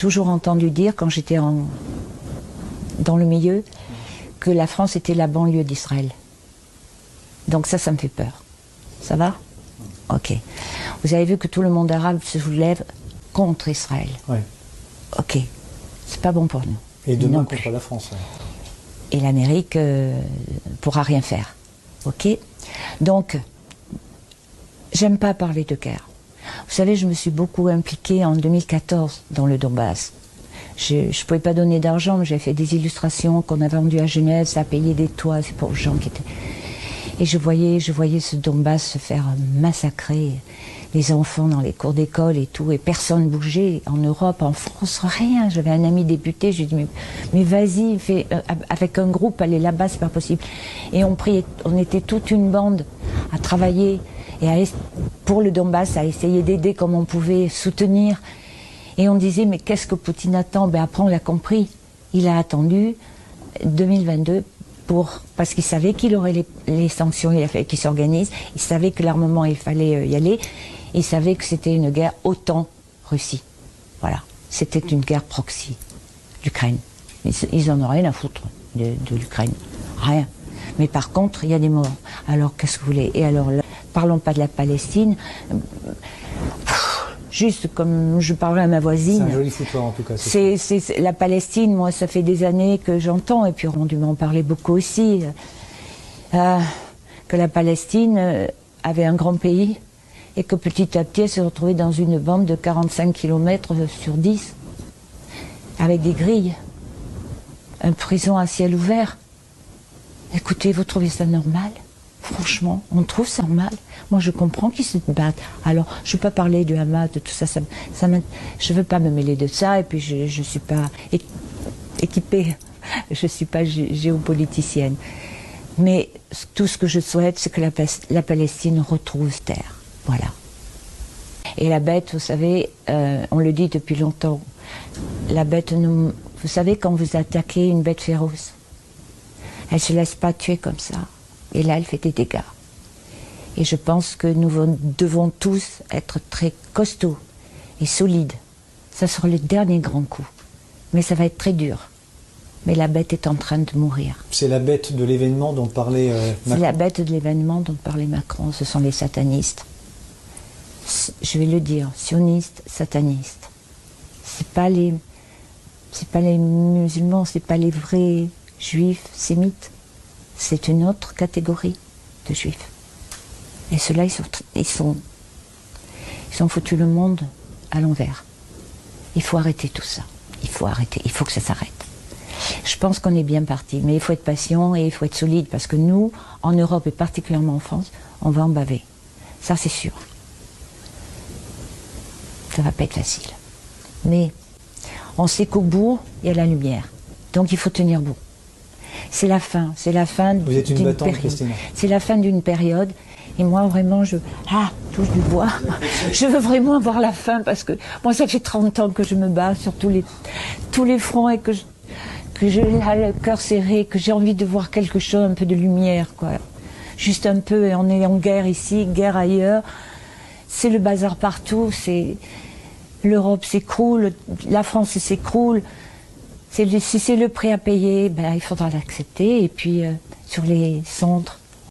Toujours entendu dire, quand j'étais dans le milieu, que la France était la banlieue d'Israël. Donc ça me fait peur. Ça va? Ok. Vous avez vu que tout le monde arabe se soulève contre Israël. Oui. Ok. C'est pas bon pour nous. Et demain contre la France. Ouais. Et l'Amérique pourra rien faire. Ok? Donc, j'aime pas parler de guerre. Vous savez, je me suis beaucoup impliquée en 2014 dans le Donbass. Je ne pouvais pas donner d'argent, mais j'ai fait des illustrations qu'on a vendues à Genève, ça a payé des toits, c'est pour les gens qui étaient... Et je voyais ce Donbass se faire massacrer, les enfants dans les cours d'école et tout, et personne ne bougeait, en Europe, en France, rien. J'avais un ami député, j'ai dit, mais vas-y, avec un groupe, allez là-bas, c'est pas possible. Et on était toute une bande à travailler, et pour le Donbass, à essayer d'aider comme on pouvait, soutenir. Et on disait, mais qu'est-ce que Poutine attend? Ben après, on l'a compris. Il a attendu 2022 parce qu'il savait qu'il aurait les sanctions, il a fait qu'il s'organise. Il savait que l'armement, il fallait y aller. Il savait que c'était une guerre OTAN-Russie. Voilà. C'était une guerre proxy. L'Ukraine. Ils en ont rien à foutre de l'Ukraine. Rien. Mais par contre, il y a des morts. Alors, qu'est-ce que vous voulez? Et alors, là, parlons pas de la Palestine. Juste comme je parlais à ma voisine. C'est un joli foutoir en tout cas. C'est la Palestine, moi ça fait des années que j'entends, et puis on a dû m'en parler beaucoup aussi, que la Palestine avait un grand pays et que petit à petit elle s'est retrouvée dans une bande de 45 km sur 10, avec des grilles, une prison à ciel ouvert. Écoutez, vous trouvez ça normal? Franchement, on trouve ça normal. Moi, je comprends qu'ils se battent. Alors, je ne veux pas parler du Hamas, de tout ça. Je ne veux pas me mêler de ça. Et puis, je ne suis pas équipée. Je ne suis pas géopoliticienne. Mais tout ce que je souhaite, c'est que la Palestine retrouve terre. Voilà. Et la bête, vous savez, on le dit depuis longtemps, la bête, vous savez, quand vous attaquez une bête féroce, elle ne se laisse pas tuer comme ça. Et là, elle fait des dégâts. Et je pense que nous devons tous être très costauds et solides. Ça sera le dernier grand coup. Mais ça va être très dur. Mais la bête est en train de mourir. C'est la bête de l'événement dont parlait Macron. C'est la bête de l'événement dont parlait Macron. Ce sont les satanistes. Je vais le dire, sionistes, satanistes. C'est pas les musulmans, c'est pas les vrais juifs, sémites. C'est une autre catégorie de juifs. Et ceux-là, ils ont foutu le monde à l'envers. Il faut arrêter tout ça. Il faut arrêter. Il faut que ça s'arrête. Je pense qu'on est bien parti, mais il faut être patient et il faut être solide, parce que nous, en Europe et particulièrement en France, on va en baver. Ça, c'est sûr. Ça va pas être facile. Mais on sait qu'au bout, il y a la lumière. Donc il faut tenir bon. C'est la fin Vous êtes une battante, Christina. C'est la fin d'une période. Et moi, vraiment, touche du bois. Je veux vraiment avoir la fin, parce que moi, ça fait 30 ans que je me bats sur tous les fronts, et que j'ai le cœur serré, que j'ai envie de voir quelque chose, un peu de lumière, quoi. Juste un peu, et on est en guerre ici, guerre ailleurs. C'est le bazar partout, l'Europe s'écroule, la France s'écroule. Si c'est le prix à payer, ben, il faudra l'accepter. Et puis, sur les centres,